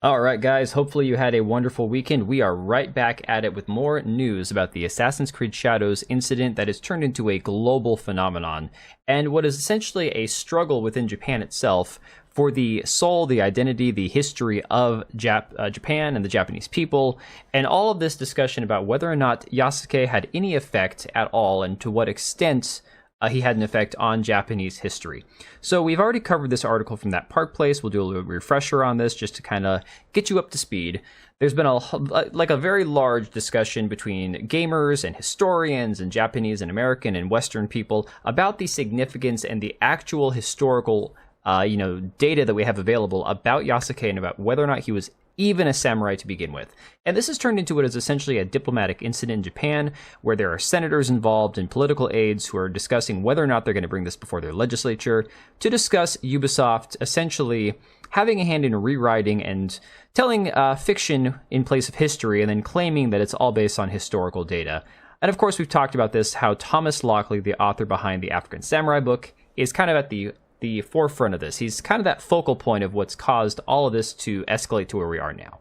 Alright guys, hopefully you had a wonderful weekend. We are right back at it with more news about the Assassin's Creed Shadows incident that has turned into a global phenomenon, and what is essentially a struggle within Japan itself for the soul, the identity, the history of Japan and the Japanese people, and all of this discussion about whether or not Yasuke had any effect at all and to what extent he had an effect on Japanese history. So we've already covered this article from that Park Place. We'll do a little refresher on this just to kind of get you up to speed. There's been a very large discussion between gamers and historians and Japanese and American and Western people about the significance and the actual historical data that we have available about Yasuke and about whether or not he was even a samurai to begin with. And this has turned into what is essentially a diplomatic incident in Japan, where there are senators involved and political aides who are discussing whether or not they're going to bring this before their legislature to discuss Ubisoft essentially having a hand in rewriting and telling fiction in place of history and then claiming that it's all based on historical data. And of course, we've talked about this, how Thomas Lockley, the author behind the African Samurai book, is kind of at the forefront of this. He's kind of that focal point of what's caused all of this to escalate to where we are now.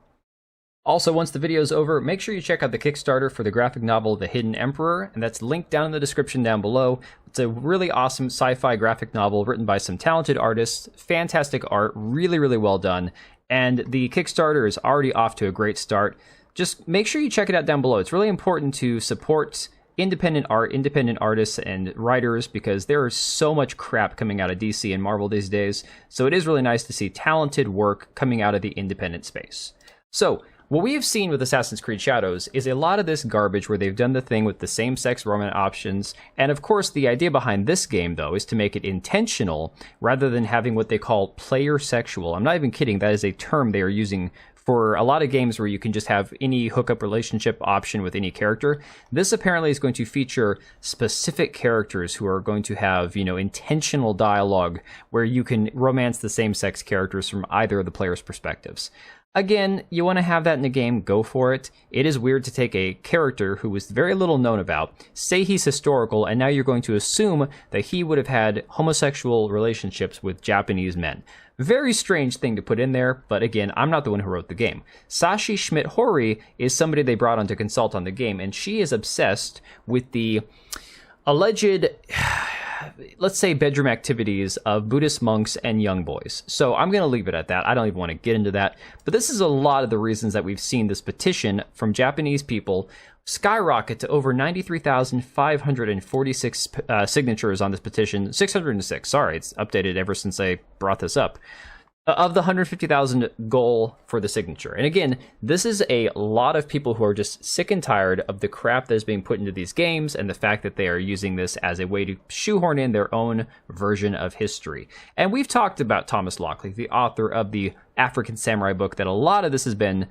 Also, once the video is over, make sure you check out the Kickstarter for the graphic novel The Hidden Emperor, and that's linked down in the description down below. It's a really awesome sci-fi graphic novel written by some talented artists, fantastic art, really, really well done, and the Kickstarter is already off to a great start. Just make sure you check it out down below. It's really important to support independent art, independent artists and writers, because there is so much crap coming out of DC and Marvel these days. So it is really nice to see talented work coming out of the independent space. So what we have seen with Assassin's Creed Shadows is a lot of this garbage where they've done the thing with the same-sex romance options. And of course, the idea behind this game, though, is to make it intentional rather than having what they call player sexual. I'm not even kidding. That is a term they are using for a lot of games where you can just have any hookup relationship option with any character. This apparently is going to feature specific characters who are going to have, intentional dialogue where you can romance the same-sex characters from either of the players' perspectives. Again, you want to have that in the game, go for it. It is weird to take a character who was very little known about, say he's historical, and now you're going to assume that he would have had homosexual relationships with Japanese men. Very strange thing to put in there, but again, I'm not the one who wrote the game. Sashi Schmidt-Hori is somebody they brought on to consult on the game, and she is obsessed with the alleged, let's say, bedroom activities of Buddhist monks and young boys. So I'm going to leave it at that. I don't even want to get into that. But this is a lot of the reasons that we've seen this petition from Japanese people skyrocket to over 93,546 signatures on this petition. 606, sorry, it's updated ever since I brought this up. Of the 150,000 goal for the signature. And again, this is a lot of people who are just sick and tired of the crap that is being put into these games and the fact that they are using this as a way to shoehorn in their own version of history. And we've talked about Thomas Lockley, the author of the African Samurai book, that a lot of this has been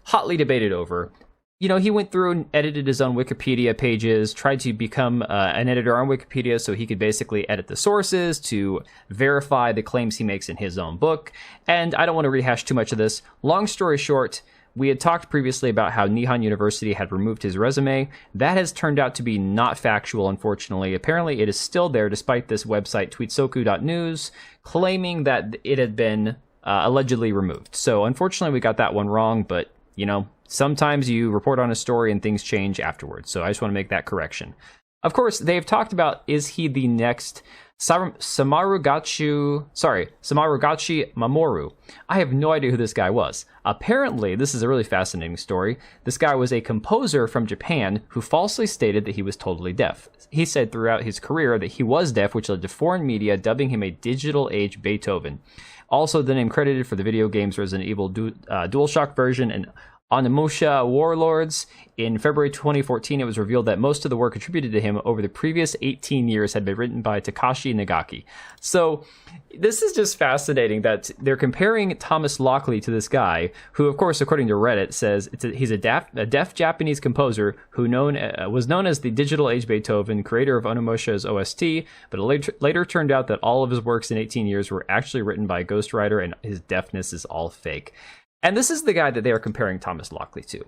hotly debated over. He went through and edited his own Wikipedia pages, tried to become an editor on Wikipedia so he could basically edit the sources to verify the claims he makes in his own book. And I don't want to rehash too much of this. Long story short, we had talked previously about how Nihon University had removed his resume. That has turned out to be not factual, unfortunately. Apparently, it is still there despite this website, tweetsoku.news, claiming that it had been allegedly removed. So unfortunately, we got that one wrong, but sometimes you report on a story and things change afterwards. So I just want to make that correction. Of course, they've talked about, is he the next Samarugachi Mamoru? I have no idea who this guy was. Apparently, this is a really fascinating story. This guy was a composer from Japan who falsely stated that he was totally deaf. He said throughout his career that he was deaf, which led to foreign media dubbing him a digital age Beethoven. Also, the name credited for the video games Resident Evil DualShock version and Onimusha Warlords. In February 2014, it was revealed that most of the work attributed to him over the previous 18 years had been written by Takashi Nagaki. So this is just fascinating that they're comparing Thomas Lockley to this guy, who, of course, according to Reddit, says he's a deaf Japanese composer who was known as the Digital Age Beethoven, creator of Onimusha's OST, but it later turned out that all of his works in 18 years were actually written by a ghostwriter, and his deafness is all fake. And this is the guy that they are comparing Thomas Lockley to.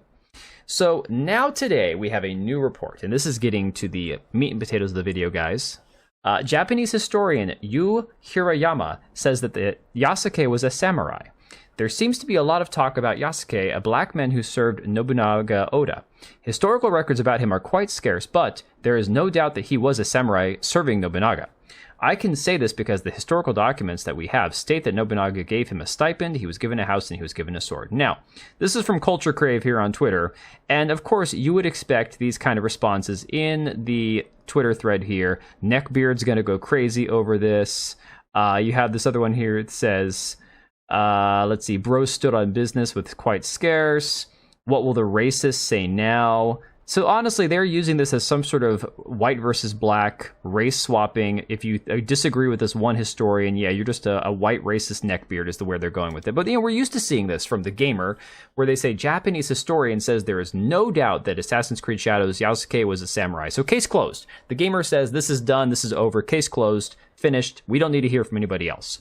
So now today we have a new report, and this is getting to the meat and potatoes of the video, guys. Japanese historian Yu Hirayama says that the Yasuke was a samurai. There seems to be a lot of talk about Yasuke, a black man who served Nobunaga Oda. Historical records about him are quite scarce, but there is no doubt that he was a samurai serving Nobunaga. I can say this because the historical documents that we have state that Nobunaga gave him a stipend, he was given a house, and he was given a sword. Now, this is from Culture Crave here on Twitter, and of course, you would expect these kind of responses in the Twitter thread here. Neckbeard's gonna go crazy over this. You have this other one here, it says, let's see, bros stood on business with quite scarce. What will the racists say now? So honestly, they're using this as some sort of white versus black race swapping. If you disagree with this one historian, yeah, you're just a white racist neckbeard is the way they're going with it. But we're used to seeing this from The Gamer, where they say Japanese historian says there is no doubt that Assassin's Creed Shadows Yasuke was a samurai. So case closed. The Gamer says this is done, this is over, case closed, finished. We don't need to hear from anybody else.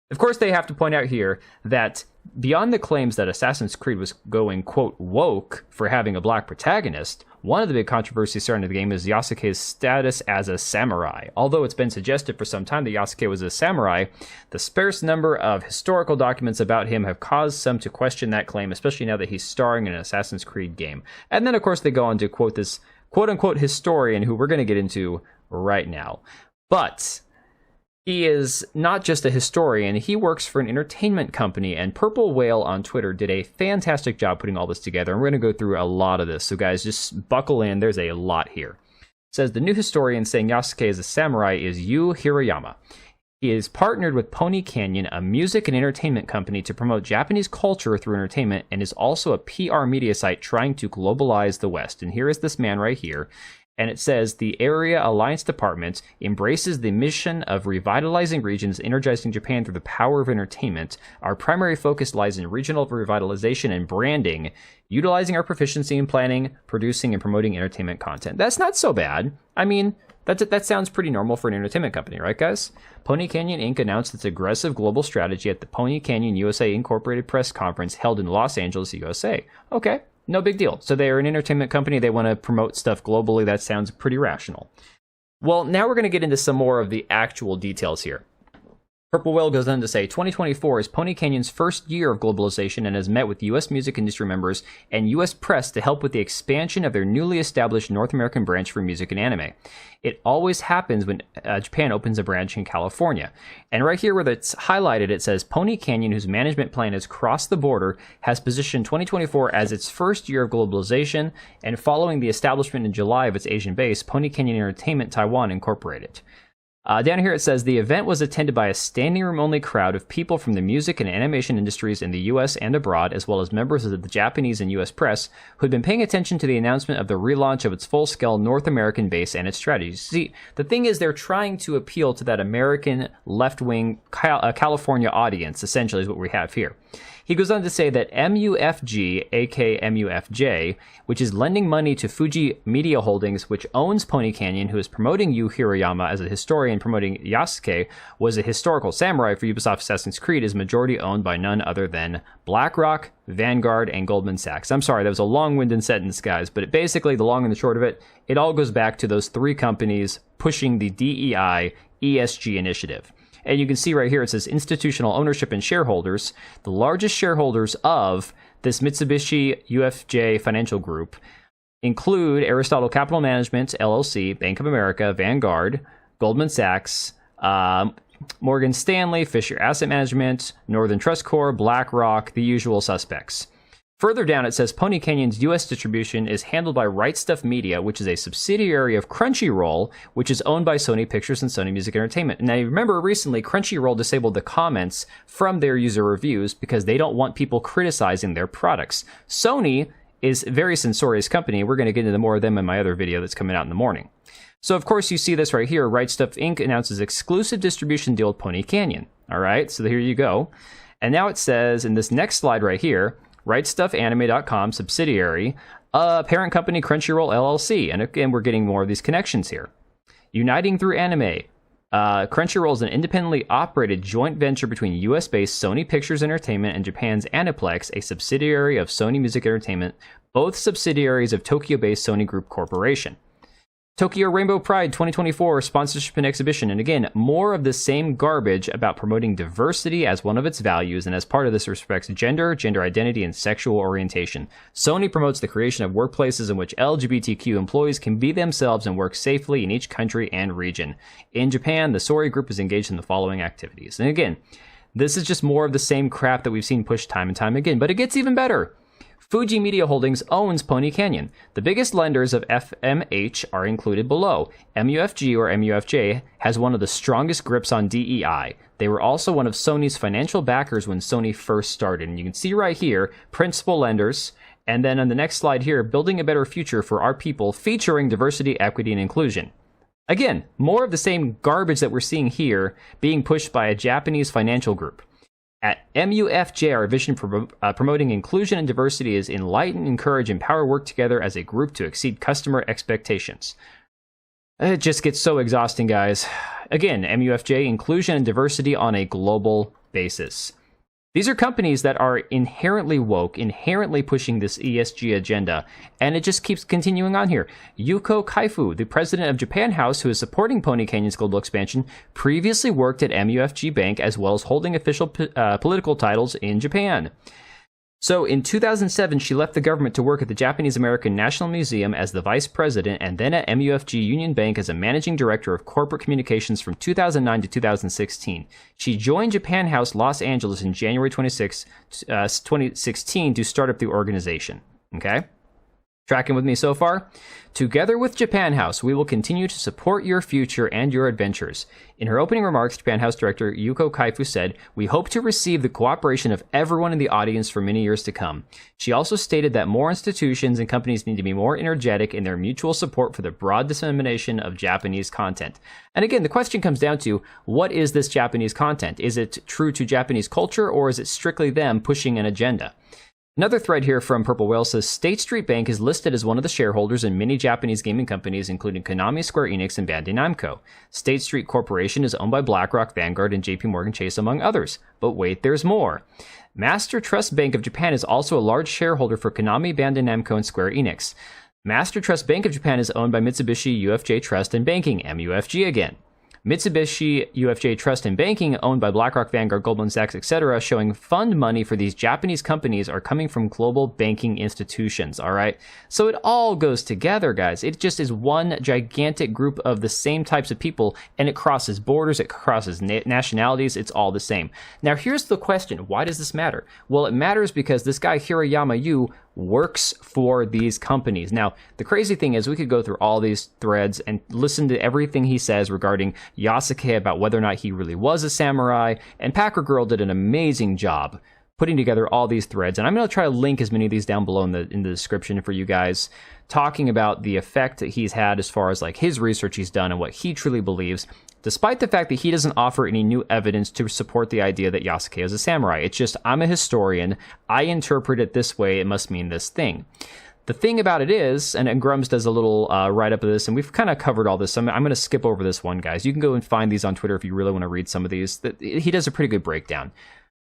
Of course, they have to point out here that beyond the claims that Assassin's Creed was going, quote, woke for having a black protagonist, one of the big controversies surrounding the game is Yasuke's status as a samurai. Although it's been suggested for some time that Yasuke was a samurai, the sparse number of historical documents about him have caused some to question that claim, especially now that he's starring in an Assassin's Creed game. And then, of course, they go on to quote this quote-unquote historian who we're going to get into right now. But he is not just a historian, he works for an entertainment company, and Purple Whale on Twitter did a fantastic job putting all this together, and we're going to go through a lot of this. So guys, just buckle in, there's a lot here. It says, the new historian saying Yasuke is a samurai is Yu Hirayama. He is partnered with Pony Canyon, a music and entertainment company, to promote Japanese culture through entertainment, and is also a PR media site trying to globalize the West. And here is this man right here. And it says, the Area Alliance Department embraces the mission of revitalizing regions, energizing Japan through the power of entertainment. Our primary focus lies in regional revitalization and branding, utilizing our proficiency in planning, producing, and promoting entertainment content. That's not so bad. I mean, that sounds pretty normal for an entertainment company, right, guys? Pony Canyon Inc. announced its aggressive global strategy at the Pony Canyon USA Incorporated press conference held in Los Angeles, USA. Okay. No big deal. So they are an entertainment company. They want to promote stuff globally. That sounds pretty rational. Well, now we're going to get into some more of the actual details here. Purple Whale goes on to say, 2024 is Pony Canyon's first year of globalization and has met with U.S. music industry members and U.S. press to help with the expansion of their newly established North American branch for music and anime. It always happens when Japan opens a branch in California. And right here where that's highlighted, it says, Pony Canyon, whose management plan has crossed the border, has positioned 2024 as its first year of globalization, and following the establishment in July of its Asian base, Pony Canyon Entertainment Taiwan Incorporated. Down here it says, the event was attended by a standing room only crowd of people from the music and animation industries in the US and abroad, as well as members of the Japanese and US press who had been paying attention to the announcement of the relaunch of its full-scale North American base and its strategies. See, the thing is they're trying to appeal to that American left-wing California audience, essentially is what we have here. He goes on to say that MUFG, aka MUFJ, which is lending money to Fuji Media Holdings, which owns Pony Canyon, who is promoting Yu Hirayama as a historian, promoting Yasuke, was a historical samurai for Ubisoft Assassin's Creed, is majority owned by none other than Blackrock, Vanguard, and Goldman Sachs. I'm sorry, that was a long-winded sentence, guys, but basically, the long and the short of it, it all goes back to those three companies pushing the DEI ESG initiative. And you can see right here, it says institutional ownership and shareholders. The largest shareholders of this Mitsubishi UFJ Financial Group include Aristotle Capital Management, LLC, Bank of America, Vanguard, Goldman Sachs, Morgan Stanley, Fisher Asset Management, Northern Trust Corp, BlackRock, the usual suspects. Further down, it says Pony Canyon's U.S. distribution is handled by Right Stuff Media, which is a subsidiary of Crunchyroll, which is owned by Sony Pictures and Sony Music Entertainment. And I remember recently Crunchyroll disabled the comments from their user reviews because they don't want people criticizing their products. Sony is a very censorious company. We're going to get into more of them in my other video that's coming out in the morning. So, of course, you see this right here. Right Stuff Inc. announces exclusive distribution deal with Pony Canyon. All right, so here you go. And now it says in this next slide right here, RightStuffAnime.com subsidiary, parent company Crunchyroll LLC. And again, we're getting more of these connections here. Uniting through anime. Crunchyroll is an independently operated joint venture between US-based Sony Pictures Entertainment and Japan's Aniplex, a subsidiary of Sony Music Entertainment, both subsidiaries of Tokyo-based Sony Group Corporation. Tokyo Rainbow Pride 2024 sponsorship and exhibition. And again, more of the same garbage about promoting diversity as one of its values, and as part of this respects gender, gender identity, and sexual orientation. Sony promotes the creation of workplaces in which LGBTQ employees can be themselves and work safely in each country and region. In Japan, the Sori Group is engaged in the following activities. And again, this is just more of the same crap that we've seen pushed time and time again, but it gets even better. Fuji Media Holdings owns Pony Canyon. The biggest lenders of FMH are included below. MUFG or MUFJ has one of the strongest grips on DEI. They were also one of Sony's financial backers when Sony first started. And you can see right here, principal lenders. And then on the next slide here, building a better future for our people, featuring diversity, equity, and inclusion. Again, more of the same garbage that we're seeing here being pushed by a Japanese financial group. At MUFJ, our vision for promoting inclusion and diversity is enlighten, encourage, empower, work together as a group to exceed customer expectations. It just gets so exhausting, guys. Again, MUFJ, inclusion and diversity on a global basis. These are companies that are inherently woke, inherently pushing this ESG agenda, and it just keeps continuing on here. Yuko Kaifu, the president of Japan House, who is supporting Pony Canyon's global expansion, previously worked at MUFG Bank as well as holding official political titles in Japan. So in 2007, she left the government to work at the Japanese American National Museum as the vice president, and then at MUFG Union Bank as a managing director of corporate communications from 2009 to 2016. She joined Japan House Los Angeles in January 2016 to start up the organization. Okay? Tracking with me so far? Together with Japan House, we will continue to support your future and your adventures. In her opening remarks, Japan House Director Yuko Kaifu said, "We hope to receive the cooperation of everyone in the audience for many years to come." She also stated that more institutions and companies need to be more energetic in their mutual support for the broad dissemination of Japanese content. And again, the question comes down to, what is this Japanese content? Is it true to Japanese culture, or is it strictly them pushing an agenda? Another thread here from Purple Whale says, State Street Bank is listed as one of the shareholders in many Japanese gaming companies, including Konami, Square Enix, and Bandai Namco. State Street Corporation is owned by Blackrock, Vanguard, and JP Morgan Chase, among others. But wait, there's more. Master Trust Bank of Japan is also a large shareholder for Konami, Bandai Namco, and Square Enix. Master Trust Bank of Japan is owned by Mitsubishi UFJ Trust and Banking, MUFG again. Mitsubishi UFJ Trust and Banking, owned by BlackRock, Vanguard, Goldman Sachs, etc., showing fund money for these Japanese companies are coming from global banking institutions, all right? So it all goes together, guys. It just is one gigantic group of the same types of people, and it crosses borders, it crosses nationalities, it's all the same. Now, here's the question. Why does this matter? Well, it matters because this guy, Hirayama Yu, works for these companies. Now, the crazy thing is we could go through all these threads and listen to everything he says regarding Yasuke about whether or not he really was a samurai, and Packer Girl did an amazing job putting together all these threads, and I'm going to try to link as many of these down below in the description for you guys, talking about the effect that he's had as far as like his research he's done and what he truly believes, despite the fact that he doesn't offer any new evidence to support the idea that Yasuke is a samurai. It's just, I'm a historian, I interpret it this way, it must mean this thing. The thing about it is, and Grums does a little write-up of this, and we've kind of covered all this, so I'm going to skip over this one, guys. You can go and find these on Twitter if you really want to read some of these. He does a pretty good breakdown.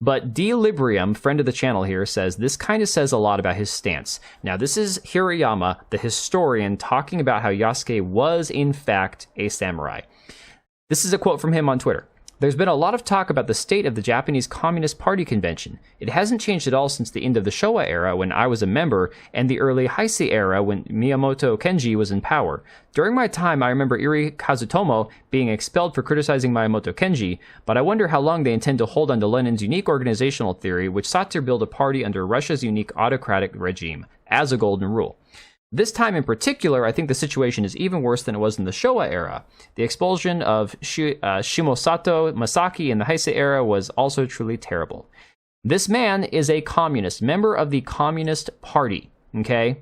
But Delibrium, friend of the channel here, says this kind of says a lot about his stance. Now, this is Hirayama, the historian, talking about how Yasuke was, in fact, a samurai. This is a quote from him on Twitter. There's been a lot of talk about the state of the Japanese Communist Party convention. It hasn't changed at all since the end of the Showa era when I was a member and the early Heisei era when Miyamoto Kenji was in power. During my time, I remember Iri Kazutomo being expelled for criticizing Miyamoto Kenji, but I wonder how long they intend to hold on to Lenin's unique organizational theory, which sought to build a party under Russia's unique autocratic regime, as a golden rule. This time in particular, I think the situation is even worse than it was in the Showa era. The expulsion of Shimosato Masaki in the Heisei era was also truly terrible. This man is a communist, member of the Communist Party, okay?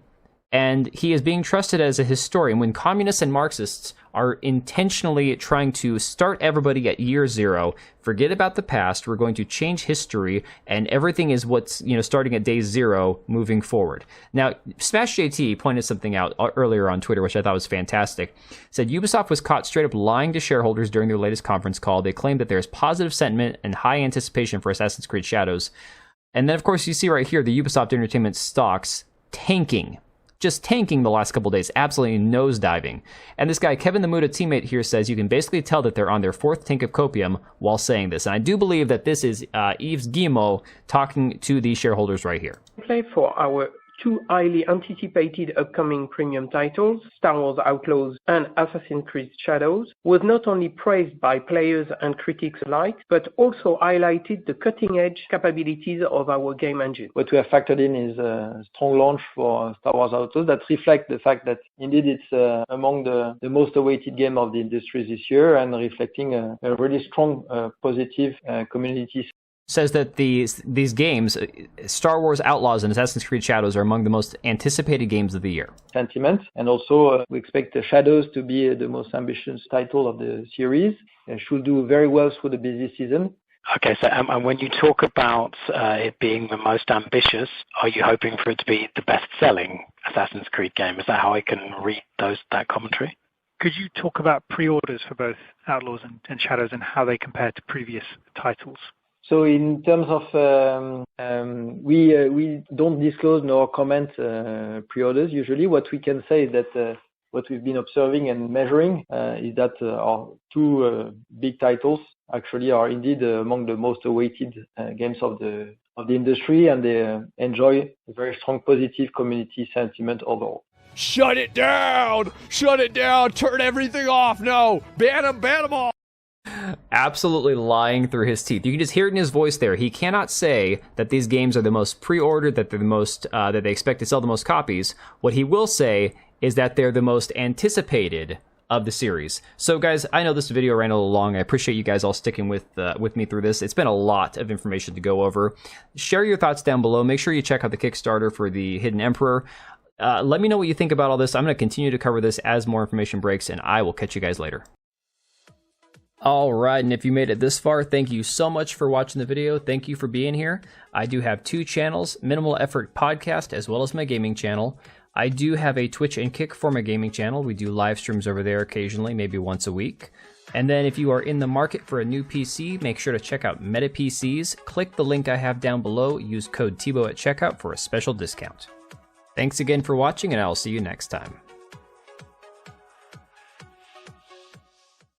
And he is being trusted as a historian when communists and Marxists are intentionally trying to start everybody at year zero, forget about the past, we're going to change history, and everything is what's, starting at day zero, moving forward. Now, Smash JT pointed something out earlier on Twitter, which I thought was fantastic. Said Ubisoft was caught straight up lying to shareholders during their latest conference call. They claimed that there's positive sentiment and high anticipation for Assassin's Creed Shadows. And then, of course, you see right here the Ubisoft Entertainment stocks tanking. just tanking the last couple days, absolutely nosediving. And this guy, Kevin the Muda teammate here, says you can basically tell that they're on their 4th tank of copium while saying this. And I do believe that this is Yves Guillemot talking to the shareholders right here. Play for our 2 highly anticipated upcoming premium titles, Star Wars Outlaws and Assassin's Creed Shadows, was not only praised by players and critics alike, but also highlighted the cutting-edge capabilities of our game engine. What we have factored in is a strong launch for Star Wars Outlaws that reflects the fact that indeed it's among the most awaited game of the industry this year, and reflecting a really strong positive community. Says that these games, Star Wars Outlaws and Assassin's Creed Shadows, are among the most anticipated games of the year. Sentiment, and also we expect the Shadows to be the most ambitious title of the series. It should do very well through the busy season. Okay, so and when you talk about it being the most ambitious, are you hoping for it to be the best-selling Assassin's Creed game? Is that how I can read that commentary? Could you talk about pre-orders for both Outlaws and Shadows and how they compare to previous titles? So in terms of, we don't disclose nor comment pre-orders usually. What we can say is that what we've been observing and measuring is that our 2 big titles actually are indeed among the most awaited games of the industry, and they enjoy a very strong positive community sentiment overall. Shut it down! Shut it down! Turn everything off! No! Ban them all! Absolutely lying through his teeth. You can just hear it in his voice there. He cannot say that these games are the most pre-ordered, that they're the most, that they expect to sell the most copies. What he will say is that they're the most anticipated of the series. So guys, I know this video ran a little long. I appreciate you guys all sticking with me through this. It's been a lot of information to go over. Share your thoughts down below. Make sure you check out the Kickstarter for the Hidden Emperor. Let me know what you think about all this. I'm going to continue to cover this as more information breaks, and I will catch you guys later. All right, and if you made it this far, thank you so much for watching the video. Thank you for being here. I do have 2 channels, Minimal Effort Podcast, as well as my gaming channel. I do have a Twitch and Kick for my gaming channel. We do live streams over there occasionally, maybe once a week. And then if you are in the market for a new PC, make sure to check out Meta PCs. Click the link I have down below. Use code TBO at checkout for a special discount. Thanks again for watching, and I'll see you next time.